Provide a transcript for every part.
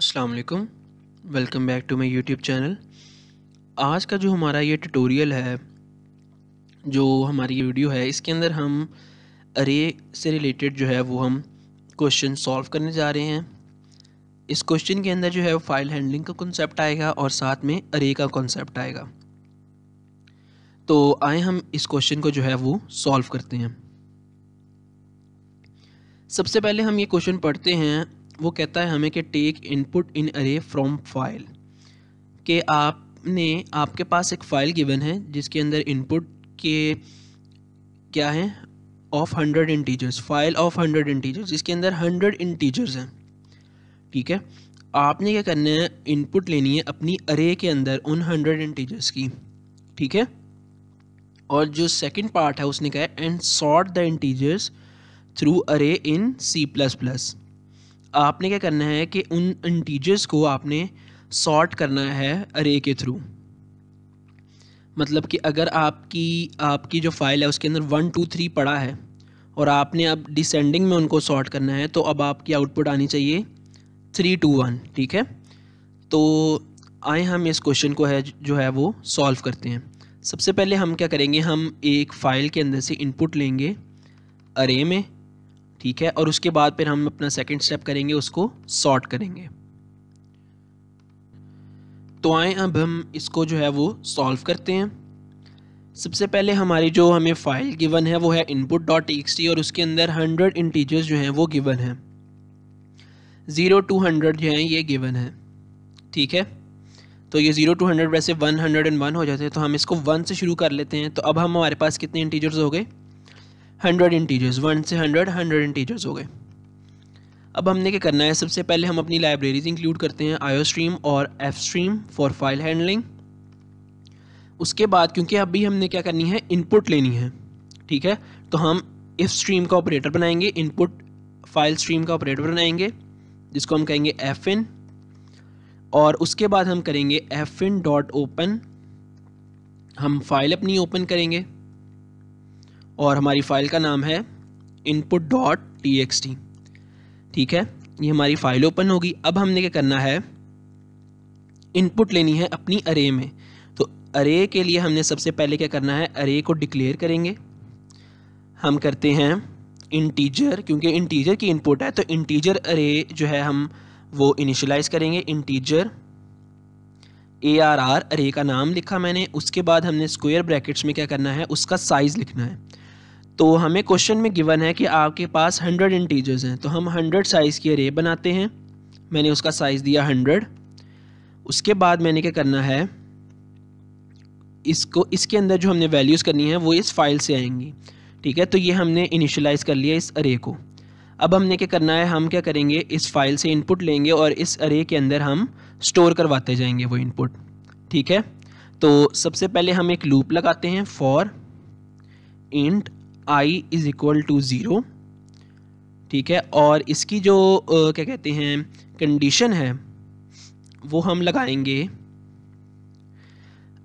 अस्सलाम वालेकुम। Welcome back to my YouTube channel. आज का जो हमारा ये ट्यूटोरियल है, जो हमारी ये वीडियो है, इसके अंदर हम अरे से रिलेटेड जो है वो हम क्वेश्चन सॉल्व करने जा रहे हैं। इस क्वेश्चन के अंदर जो है वो फाइल हैंडलिंग का कॉन्सेप्ट आएगा और साथ में अरे का कॉन्सेप्ट आएगा। तो आए हम इस क्वेश्चन को जो है वो सॉल्व करते हैं। सबसे पहले हम ये क्वेश्चन पढ़ते हैं। वो कहता है हमें कि टेक इनपुट इन अरे फ्रॉम फाइल, कि आपके पास एक फ़ाइल गिवन है जिसके अंदर इनपुट के क्या हैं, of 100 integers, file of 100 integers, जिसके अंदर 100 इंटीजर्स हैं। ठीक है, आपने क्या करना है, इनपुट लेनी है अपनी अरे के अंदर उन 100 इंटीजर्स की। ठीक है, और जो सेकंड पार्ट है उसने कहा है and sort the integers through अरे इन C++। आपने क्या करना है कि उन इंटीजर्स को आपने सॉर्ट करना है अरे के थ्रू। मतलब कि अगर आपकी जो फाइल है उसके अंदर 1 2 3 पड़ा है और आपने अब डिसेंडिंग में उनको सॉर्ट करना है, तो अब आपकी आउटपुट आनी चाहिए 3 2 1। ठीक है, तो आए हम इस क्वेश्चन को जो है वो सॉल्व करते हैं। सबसे पहले हम क्या करेंगे, हम एक फ़ाइल के अंदर से इनपुट लेंगे अरे में। ठीक है, और उसके बाद फिर हम अपना सेकंड स्टेप करेंगे, उसको सॉर्ट करेंगे। तो आए अब हम इसको जो है वो सॉल्व करते हैं। सबसे पहले हमारी जो हमें फ़ाइल गिवन है वो है input.txt और उसके अंदर 100 इंटीजर्स जो हैं वो गिवन है, 0 to 100 जो हैं ये गिवन है। ठीक है, तो ये 0 to 100 वैसे 101 हो जाते हैं, तो हम इसको 1 से शुरू कर लेते हैं। तो अब हमारे पास कितने इंटीजर्स हो गए, 100 इंटीजर्स। 1 से 100 इंटीजर्स हो गए। अब हमने क्या करना है, सबसे पहले हम अपनी लाइब्रेरीज इंक्लूड करते हैं, IOStream और FStream फॉर फाइल हैंडलिंग। उसके बाद क्योंकि अभी हमने क्या करनी है, इनपुट लेनी है। ठीक है, तो हम इफ स्ट्रीम का ऑपरेटर बनाएंगे, इनपुट फाइल स्ट्रीम का ऑपरेटर बनाएंगे जिसको हम कहेंगे fin, और उसके बाद हम करेंगे fin.open। हम फाइल अपनी ओपन करेंगे और हमारी फ़ाइल का नाम है input.txt। ठीक है, ये हमारी फ़ाइल ओपन होगी। अब हमने क्या करना है, इनपुट लेनी है अपनी अरे में। तो अरे के लिए हमने सबसे पहले क्या करना है, अरे को डिक्लेयर करेंगे। हम करते हैं इंटीजर, क्योंकि इंटीजर की इनपुट है तो इंटीजर अरे जो है हम वो इनिशियलाइज़ करेंगे। इंटीजर ARR, अरे का नाम लिखा मैंने। उसके बाद हमने स्क्वायर ब्रैकेट्स में क्या करना है, उसका साइज़ लिखना है। तो हमें क्वेश्चन में गिवन है कि आपके पास 100 इंटीजर्स हैं, तो हम 100 साइज़ की अरे बनाते हैं। मैंने उसका साइज़ दिया 100। उसके बाद मैंने क्या करना है, इसके अंदर जो हमने वैल्यूज़ करनी है वो इस फाइल से आएंगी। ठीक है, तो ये हमने इनिशियलाइज़ कर लिया इस अरे को। अब हमने क्या करना है, हम क्या करेंगे, इस फाइल से इनपुट लेंगे और इस अरे के अंदर हम स्टोर करवाते जाएंगे वो इनपुट। ठीक है, तो सबसे पहले हम एक लूप लगाते हैं, for int I is equal to 0। ठीक है, और इसकी जो क्या कहते हैं कंडीशन है वो हम लगाएंगे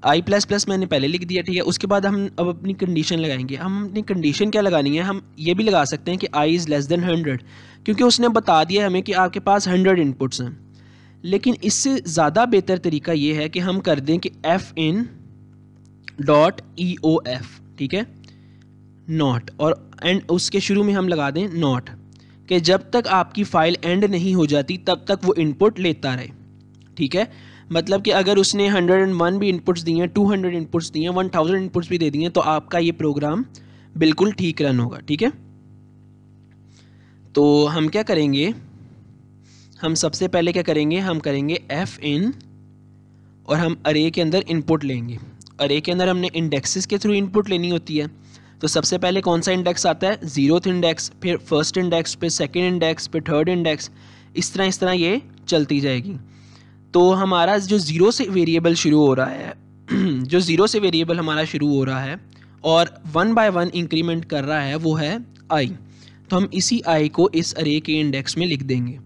I++ मैंने पहले लिख दिया। ठीक है, उसके बाद हम अब अपनी कंडीशन लगाएंगे। हम अपनी कंडीशन क्या लगानी है, हम ये भी लगा सकते हैं कि I इज़ लेस देन 100, क्योंकि उसने बता दिया हमें कि आपके पास 100 इनपुट्स हैं। लेकिन इससे ज़्यादा बेहतर तरीका ये है कि हम कर दें कि fin.eof। ठीक है, नॉट, और एंड उसके शुरू में हम लगा दें नॉट, कि जब तक आपकी फ़ाइल एंड नहीं हो जाती तब तक वो इनपुट लेता रहे। ठीक है, मतलब कि अगर उसने 101 भी इनपुट्स दिए हैं, 200 इनपुट्स दिए हैं, 1000 इनपुट्स भी दे दिए हैं, तो आपका ये प्रोग्राम बिल्कुल ठीक रन होगा। ठीक है, तो हम क्या करेंगे, हम सबसे पहले क्या करेंगे, हम करेंगे fin और हम अरे के अंदर इनपुट लेंगे। अरे के अंदर हमने इंडेक्सेस के थ्रू इनपुट लेनी होती है। तो सबसे पहले कौन सा इंडेक्स आता है, 0th इंडेक्स, फिर फर्स्ट इंडेक्स, फिर सेकंड इंडेक्स, फिर थर्ड इंडेक्स, इस तरह ये चलती जाएगी। तो हमारा जो ज़ीरो से वेरिएबल शुरू हो रहा है जो ज़ीरो से वेरिएबल हमारा शुरू हो रहा है और 1 by 1 इंक्रीमेंट कर रहा है वो है I। तो हम इसी I को इस अरे के इंडेक्स में लिख देंगे।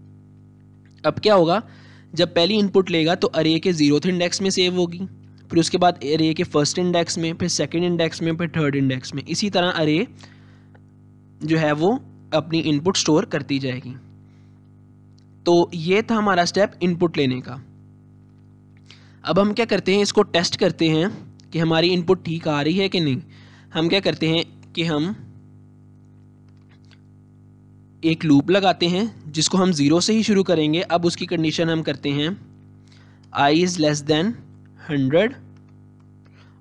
अब क्या होगा, जब पहली इनपुट लेगा तो अरे के 0th इंडेक्स में सेव होगी, फिर उसके बाद अरे के फर्स्ट इंडेक्स में, फिर सेकंड इंडेक्स में, फिर थर्ड इंडेक्स में। इसी तरह अरे जो है वो अपनी इनपुट स्टोर करती जाएगी। तो ये था हमारा स्टेप इनपुट लेने का। अब हम क्या करते हैं, इसको टेस्ट करते हैं कि हमारी इनपुट ठीक आ रही है कि नहीं। हम क्या करते हैं कि हम एक लूप लगाते हैं जिसको हम 0 से ही शुरू करेंगे। अब उसकी कंडीशन हम करते हैं i इज़ लेस देन 100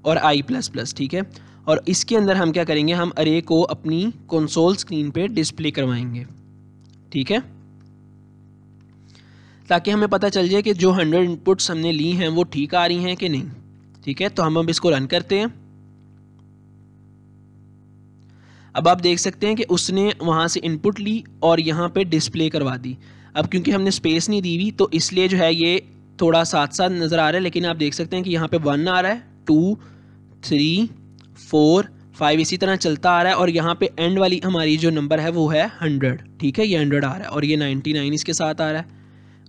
और i प्लस प्लस, ठीक है। और इसके अंदर हम क्या करेंगे, हम अरे को अपनी कंसोल स्क्रीन पे डिस्प्ले करवाएंगे, ठीक है, ताकि हमें पता चल जाए कि जो 100 इनपुट्स हमने ली हैं वो ठीक आ रही हैं कि नहीं, ठीक है। तो हम अब इसको रन करते हैं। अब आप देख सकते हैं कि उसने वहाँ से इनपुट ली और यहाँ पे डिस्प्ले करवा दी। अब क्योंकि हमने स्पेस नहीं दी हुई तो इसलिए जो है ये थोड़ा साथ साथ नज़र आ रहा है, लेकिन आप देख सकते हैं कि यहाँ पे 1 आ रहा है, 2, 3, 4, 5 इसी तरह चलता आ रहा है। और यहाँ पे एंड वाली हमारी जो नंबर है वो है 100, ठीक है, ये 100 आ रहा है और ये 99 इसके साथ आ रहा है,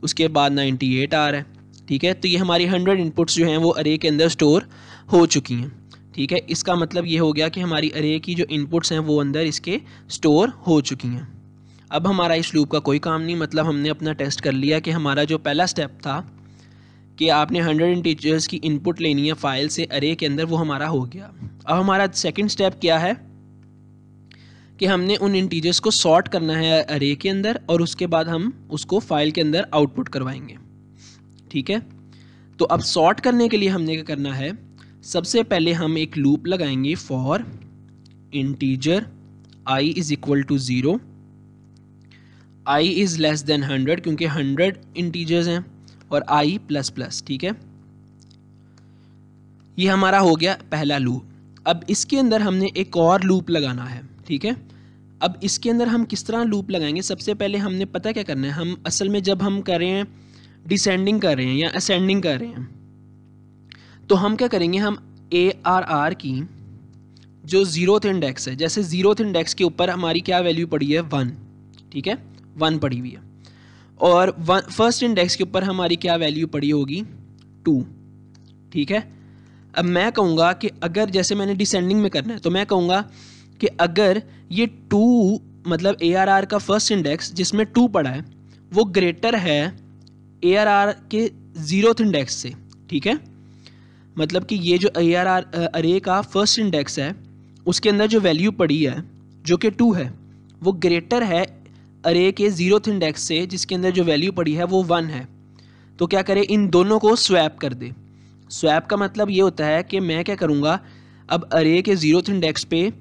उसके बाद 98 आ रहा है, ठीक है। तो ये हमारी 100 इनपुट्स जो हैं वो अरे के अंदर स्टोर हो चुकी हैं, ठीक है। इसका मतलब ये हो गया कि हमारी अरे की जो इनपुट्स हैं वो अंदर इसके स्टोर हो चुकी हैं। अब हमारा इस लूप का कोई काम नहीं, मतलब हमने अपना टेस्ट कर लिया कि हमारा जो पहला स्टेप था कि आपने 100 इंटीजर्स की इनपुट लेनी है फाइल से अरे के अंदर, वो हमारा हो गया। अब हमारा सेकंड स्टेप क्या है कि हमने उन इंटीजर्स को सॉर्ट करना है अरे के अंदर और उसके बाद हम उसको फाइल के अंदर आउटपुट करवाएंगे, ठीक है। तो अब सॉर्ट करने के लिए हमने क्या करना है, सबसे पहले हम एक लूप लगाएंगे for integer i is equal to 0, i is less than 100 क्योंकि 100 इंटीजर्स हैं, और i प्लस प्लस, ठीक है। ये हमारा हो गया पहला लूप। अब इसके अंदर हमने एक और लूप लगाना है, ठीक है। अब इसके अंदर हम किस तरह लूप लगाएंगे, सबसे पहले हमने पता क्या करना है, हम असल में जब हम कर रहे हैं डिसेंडिंग कर रहे हैं या असेंडिंग कर रहे हैं तो हम क्या करेंगे, हम ARR की जो 0th इंडेक्स है, जैसे 0th इंडेक्स के ऊपर हमारी क्या वैल्यू पड़ी है 1, ठीक है, 1 पड़ी हुई है, और फर्स्ट इंडेक्स के ऊपर हमारी क्या वैल्यू पड़ी होगी 2, ठीक है। अब मैं कहूँगा कि अगर जैसे मैंने डिसेंडिंग में करना है तो मैं कहूँगा कि अगर ये 2 मतलब ARR का फर्स्ट इंडेक्स जिसमें 2 पड़ा है वो ग्रेटर है ARR के 0th इंडेक्स से, ठीक है, मतलब कि ये जो ARR अरे का फर्स्ट इंडेक्स है उसके अंदर जो वैल्यू पड़ी है जो कि 2 है वो ग्रेटर है अरे के 0th इंडेक्स से जिसके अंदर जो वैल्यू पड़ी है वो 1 है। तो क्या करें, इन दोनों को स्वैप कर दे। स्वैप का मतलब ये होता है कि मैं क्या करूँगा, अब अरे के 0th इंडेक्स पे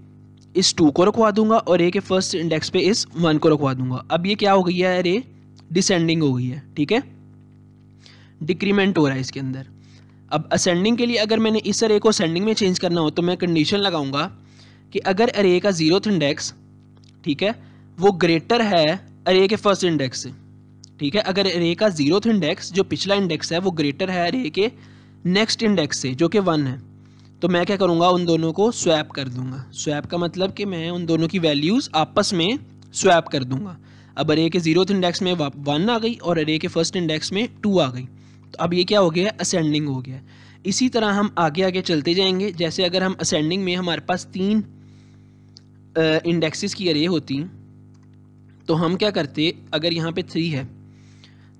इस 2 को रखवा दूंगा और अरे के फर्स्ट इंडेक्स पे इस 1 को रखवा दूंगा। अब ये क्या हो गई है, अरे डिसेंडिंग हो गई है, ठीक है, डिक्रीमेंट हो रहा है इसके अंदर। अब असेंडिंग के लिए अगर मैंने इस अरे को असेंडिंग में चेंज करना हो तो मैं कंडीशन लगाऊंगा कि अगर अरे का 0th इंडेक्स, ठीक है, वो ग्रेटर है अरे के फर्स्ट इंडेक्स से, ठीक है, अगर अरे का 0th इंडेक्स जो पिछला इंडेक्स है वो ग्रेटर है अरे के नेक्स्ट इंडेक्स से जो कि 1 है, तो मैं क्या करूँगा, उन दोनों को स्वैप कर दूंगा। स्वैप का मतलब कि मैं उन दोनों की वैल्यूज़ आपस में स्वैप कर दूंगा। अब अरे के 0th इंडेक्स में 1 आ गई और अरे के फर्स्ट इंडेक्स में 2 आ गई, तो अब ये क्या हो गया, असेंडिंग हो गया। इसी तरह हम आगे आगे चलते जाएंगे। जैसे अगर हम असेंडिंग में हमारे पास 3 इंडेक्सेस की अरे होती तो हम क्या करते, अगर यहाँ पे 3 है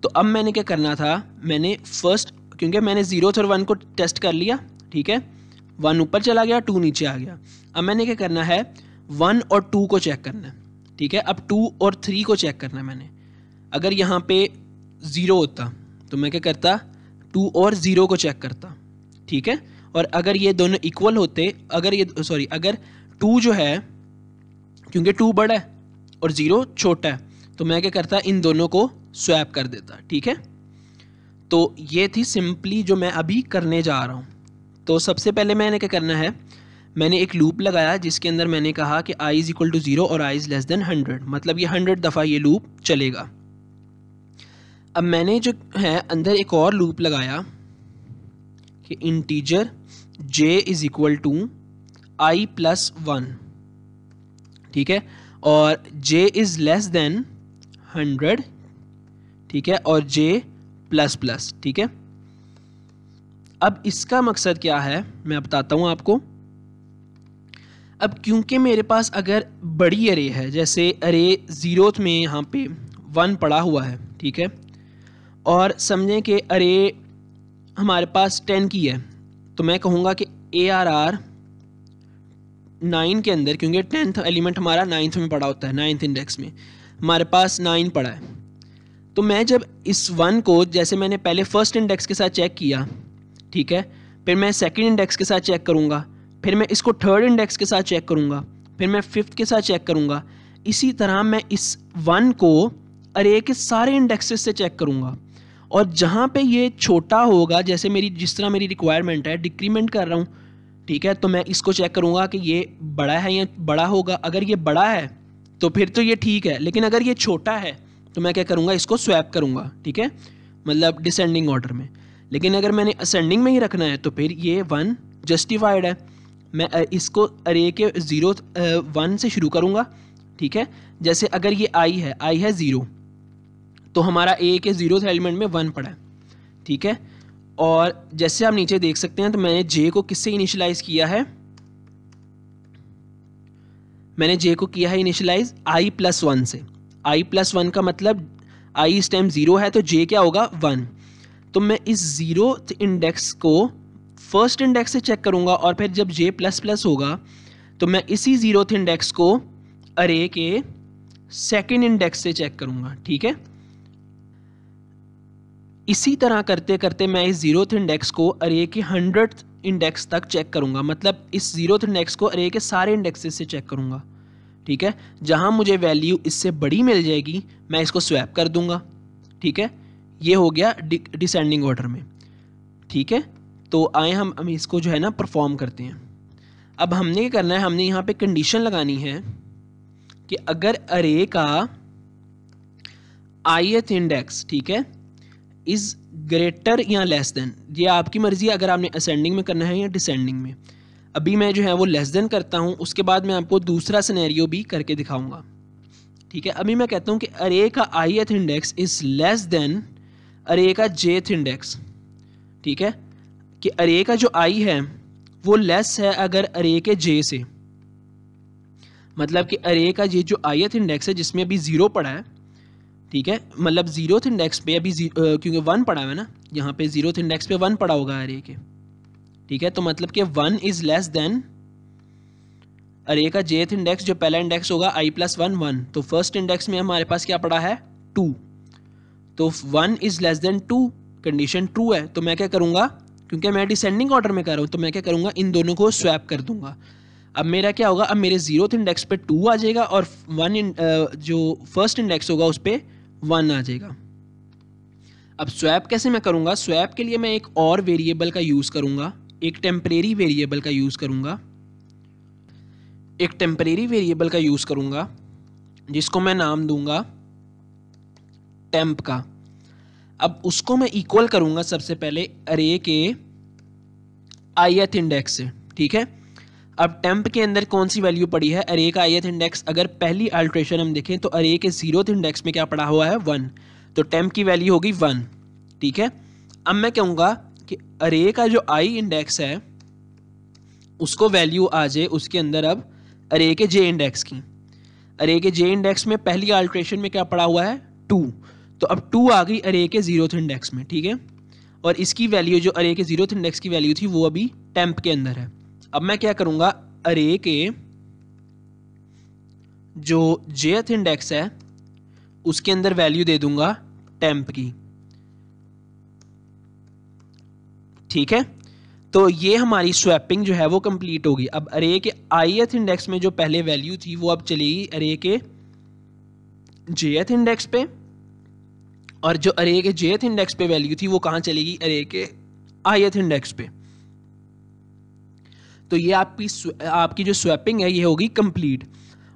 तो अब मैंने क्या करना था, मैंने फर्स्ट, क्योंकि मैंने 0th और 1 को टेस्ट कर लिया, ठीक है, 1 ऊपर चला गया 2 नीचे आ गया। अब मैंने क्या करना है, 1 और 2 को चेक करना है, ठीक है। अब 2 और 3 को चेक करना है मैंने। अगर यहाँ पे 0 होता तो मैं क्या करता, 2 और 0 को चेक करता, ठीक है। और अगर ये दोनों इक्वल होते, अगर 2 जो है, क्योंकि 2 बड़ा है और 0 छोटा है, तो मैं क्या करता, इन दोनों को स्वैप कर देता, ठीक है। तो ये थी सिंपली जो मैं अभी करने जा रहा हूँ। तो सबसे पहले मैंने क्या करना है, मैंने एक लूप लगाया जिसके अंदर मैंने कहा कि i इज़ इक्वल टू 0 और i इज़ लेस देन 100, मतलब ये 100 दफ़ा ये लूप चलेगा। अब मैंने जो है अंदर एक और लूप लगाया कि integer j is equal to i plus 1, ठीक है, और j इज़ लेस देन 100, ठीक है, और j प्लस प्लस, ठीक है। अब इसका मकसद क्या है मैं बताता हूँ आपको। अब क्योंकि मेरे पास अगर बड़ी अरे है, जैसे अरे 0th में यहाँ पे 1 पड़ा हुआ है, ठीक है, और समझें कि अरे हमारे पास 10 की है, तो मैं कहूँगा कि ARR 9 के अंदर, क्योंकि 10th एलिमेंट हमारा 9th में पड़ा होता है, 9th इंडेक्स में हमारे पास 9 पड़ा है। तो मैं जब इस 1 को, जैसे मैंने पहले फर्स्ट इंडेक्स के साथ चेक किया, ठीक है, फिर मैं सेकंड इंडेक्स के साथ चेक करूँगा, फिर मैं इसको थर्ड इंडेक्स के साथ चेक करूँगा, फिर मैं फिफ्थ के साथ चेक करूँगा। इसी तरह मैं इस 1 को अरे के सारे इंडेक्सेस से चेक करूँगा, और जहाँ पे ये छोटा होगा, जैसे जिस तरह मेरी रिक्वायरमेंट है, डिक्रीमेंट कर रहा हूँ, ठीक है, तो मैं इसको चेक करूँगा कि ये बड़ा है या बड़ा होगा। अगर ये बड़ा है तो फिर तो ये ठीक है, लेकिन अगर ये छोटा है तो मैं क्या करूँगा, इसको स्वैप करूँगा, ठीक है, मतलब डिसेंडिंग ऑर्डर में। लेकिन अगर मैंने असेंडिंग में ही रखना है तो फिर ये 1 जस्टिफाइड है। मैं इसको अरे के 1 से शुरू करूँगा, ठीक है। जैसे अगर ये आई है 0, तो हमारा ए के 0th एलिमेंट में 1 पड़ा है, ठीक है। और जैसे आप नीचे देख सकते हैं, तो मैंने जे को किससे इनिशियलाइज किया है, मैंने जे को किया है इनिशियलाइज i+1 से। i+1 का मतलब i इस टाइम 0 है, तो जे क्या होगा 1। तो मैं इस 0th इंडेक्स को फर्स्ट इंडेक्स से चेक करूंगा, और फिर जब j++ होगा तो मैं इसी 0th इंडेक्स को अरे के सेकंड इंडेक्स से चेक करूंगा, ठीक है। इसी तरह करते करते मैं इस 0th इंडेक्स को अरे के 100th इंडेक्स तक चेक करूंगा, मतलब इस 0th इंडेक्स को अरे के सारे इंडेक्सेस से चेक करूंगा, ठीक है। जहां मुझे वैल्यू इससे बड़ी मिल जाएगी मैं इसको स्वैप कर दूंगा, ठीक है। ये हो गया डिसेंडिंग ऑर्डर में, ठीक है। तो आए हम इसको जो है ना परफॉर्म करते हैं। अब हमने क्या करना है, हमने यहाँ पे कंडीशन लगानी है कि अगर अरे का ith इंडेक्स, ठीक है, इज़ ग्रेटर या लेस देन, ये आपकी मर्जी है अगर आपने असेंडिंग में करना है या डिसेंडिंग में। अभी मैं जो है वो लेस देन करता हूँ, उसके बाद मैं आपको दूसरा सिनेरियो भी करके दिखाऊंगा, ठीक है। अभी मैं कहता हूँ कि अरे का ith index is less then अरे का jth इंडेक्स, ठीक है, कि अरे का जो i है वो लेस है अगर अरे के j से, मतलब कि अरे का ये जो ith इंडेक्स है जिसमें अभी 0 पड़ा है, ठीक है, मतलब 0th इंडेक्स पे अभी क्योंकि 1 पड़ा है ना, यहाँ पे 0th इंडेक्स पे 1 पड़ा होगा अरे के, ठीक है। तो मतलब कि 1 इज़ लेस देन अरे का jth इंडेक्स, जो पहला इंडेक्स होगा i+1 1, तो फर्स्ट इंडेक्स में हमारे पास क्या पड़ा है 2, तो 1 is less then 2, condition true है। तो मैं क्या करूँगा, क्योंकि मैं डिसेंडिंग ऑर्डर में कर रहा हूँ, तो मैं क्या करूँगा, इन दोनों को स्वैप कर दूंगा। अब मेरा क्या होगा, अब मेरे 0th इंडेक्स पे 2 आ जाएगा, और जो फर्स्ट इंडेक्स होगा उस पर 1 आ जाएगा। अब स्वैप कैसे मैं करूँगा, स्वैप के लिए मैं एक और वेरिएबल का यूज़ करूँगा, एक टेम्परेरी वेरिएबल का यूज़ करूँगा, एक टेम्परेरी वेरिएबल का यूज़ करूँगा जिसको मैं नाम दूंगा टेम्प का। अब उसको मैं इक्वल करूँगा सबसे पहले अरे के ith इंडेक्स से, ठीक है। अब टेम्प के अंदर कौन सी वैल्यू पड़ी है, अरे का ith इंडेक्स, अगर पहली अल्ट्रेशन हम देखें तो अरे के 0th इंडेक्स में क्या पड़ा हुआ है 1, तो टेम्प की वैल्यू होगी 1, ठीक है। अब मैं कहूँगा कि अरे का जो i इंडेक्स है उसको वैल्यू आ जाए उसके अंदर अब अरे के j इंडेक्स की। अरे के j इंडेक्स में पहली अल्ट्रेशन में क्या पड़ा हुआ है 2, तो अब 2 आ गई अरे के 0th इंडेक्स में, ठीक है। और इसकी वैल्यू जो अरे के 0th इंडेक्स की वैल्यू थी वो अभी टेम्प के अंदर है। अब मैं क्या करूँगा, अरे के जो jth इंडेक्स है उसके अंदर वैल्यू दे दूंगा टेम्प की, ठीक है। तो ये हमारी स्वैपिंग जो है वो कंप्लीट होगी। अब अरे के ith इंडेक्स में जो पहले वैल्यू थी वो अब चलेगी अरे के jth इंडेक्स पे, और जो अरे के jth इंडेक्स पे वैल्यू थी वो कहाँ चलेगी, अरे के ith इंडेक्स पे। तो ये आपकी जो स्वैपिंग है ये होगी कंप्लीट,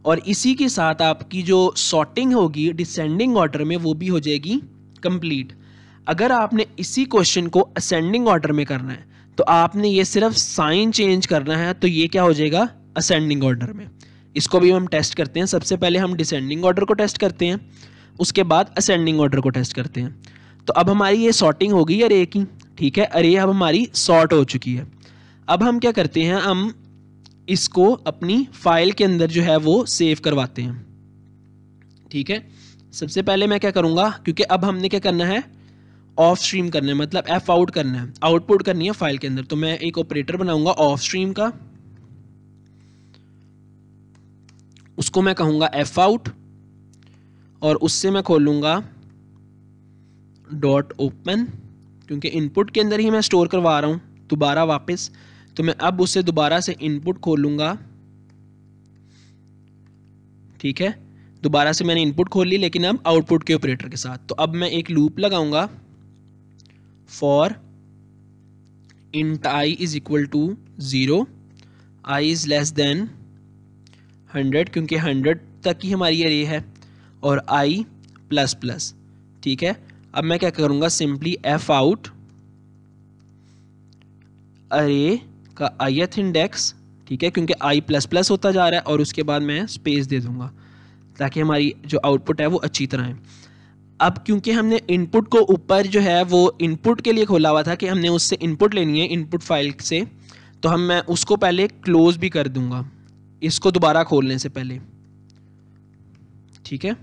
और इसी के साथ आपकी जो सॉर्टिंग होगी डिसेंडिंग ऑर्डर में वो भी हो जाएगी कंप्लीट। अगर आपने इसी क्वेश्चन को असेंडिंग ऑर्डर में करना है तो आपने ये सिर्फ साइन चेंज करना है, तो ये क्या हो जाएगा असेंडिंग ऑर्डर में। इसको भी हम टेस्ट करते हैं, सबसे पहले हम डिसेंडिंग ऑर्डर को टेस्ट करते हैं, उसके बाद असेंडिंग ऑर्डर को टेस्ट करते हैं। तो अब हमारी ये सॉर्टिंग होगी अरे की, ठीक है, अरे अब हमारी सॉर्ट हो चुकी है। अब हम क्या करते हैं, हम इसको अपनी फाइल के अंदर जो है वो सेव करवाते हैं, ठीक है। सबसे पहले मैं क्या करूँगा, क्योंकि अब हमने क्या करना है ऑफ स्ट्रीम करना है, मतलब एफ आउट करना है, आउटपुट करनी है फाइल के अंदर। तो मैं एक ऑपरेटर बनाऊंगा ऑफ स्ट्रीम का, उसको मैं कहूँगा एफ आउट, और उससे मैं खोलूँगा डॉट ओपन, क्योंकि इनपुट के अंदर ही मैं स्टोर करवा रहा हूँ दोबारा वापस। तो मैं अब उससे दोबारा से इनपुट खोलूँगा, ठीक है, दोबारा से मैंने इनपुट खोल ली, लेकिन अब आउटपुट के ऑपरेटर के साथ। तो अब मैं एक लूप लगाऊंगा for int I is equal to 0, I is less than 100, क्योंकि 100 तक ही हमारी अरे है, और आई प्लस प्लस, ठीक है। अब मैं क्या करूंगा, सिंपली एफ आउट अरे का ith इंडेक्स, ठीक है, क्योंकि आई प्लस प्लस होता जा रहा है, और उसके बाद मैं स्पेस दे दूंगा ताकि हमारी जो आउटपुट है वो अच्छी तरह है। अब क्योंकि हमने इनपुट को ऊपर जो है वो इनपुट के लिए खोला हुआ था कि हमने उससे इनपुट लेनी है इनपुट फाइल से, तो मैं उसको पहले क्लोज भी कर दूंगा इसको दोबारा खोलने से पहले, ठीक है,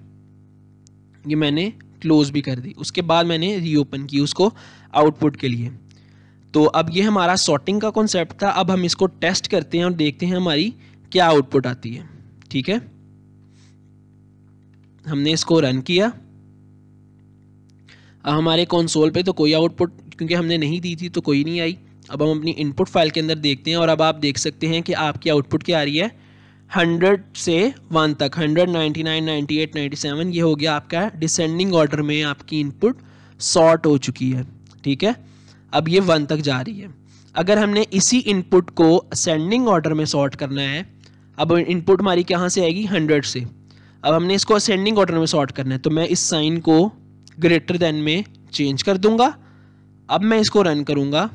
ये मैंने क्लोज भी कर दी। उसके बाद मैंने रीओपन की उसको आउटपुट के लिए। तो अब ये हमारा सॉर्टिंग का कॉन्सेप्ट था। अब हम इसको टेस्ट करते हैं और देखते हैं हमारी क्या आउटपुट आती है, ठीक है। हमने इसको रन किया, अब हमारे कंसोल पे तो कोई आउटपुट क्योंकि हमने नहीं दी थी तो कोई नहीं आई। अब हम अपनी इनपुट फाइल के अंदर देखते हैं, और अब आप देख सकते हैं कि आपकी आउटपुट क्या आ रही है, 100 से 1 तक, 100, 99, 98, 97, ये हो गया आपका डिसेंडिंग ऑर्डर में आपकी इनपुट सॉर्ट हो चुकी है, ठीक है। अब ये 1 तक जा रही है। अगर हमने इसी इनपुट को असेंडिंग ऑर्डर में सॉर्ट करना है, अब इनपुट हमारी कहाँ से आएगी, 100 से। अब हमने इसको असेंडिंग ऑर्डर में सॉर्ट करना है, तो मैं इस साइन को ग्रेटर देन में चेंज कर दूंगा। अब मैं इसको रन करूंगा,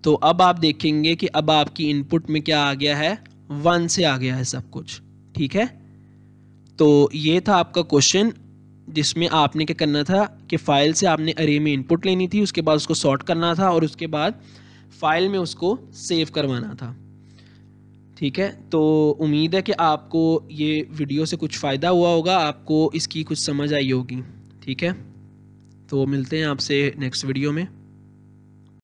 तो अब आप देखेंगे कि अब आपकी इनपुट में क्या आ गया है, 1 से आ गया है सब कुछ, ठीक है। तो ये था आपका क्वेश्चन, जिसमें आपने क्या करना था कि फाइल से आपने अरे में इनपुट लेनी थी, उसके बाद उसको सॉर्ट करना था, और उसके बाद फाइल में उसको सेव करवाना था, ठीक है। तो उम्मीद है कि आपको ये वीडियो से कुछ फ़ायदा हुआ होगा, आपको इसकी कुछ समझ आई होगी, ठीक है। तो मिलते हैं आपसे नेक्स्ट वीडियो में।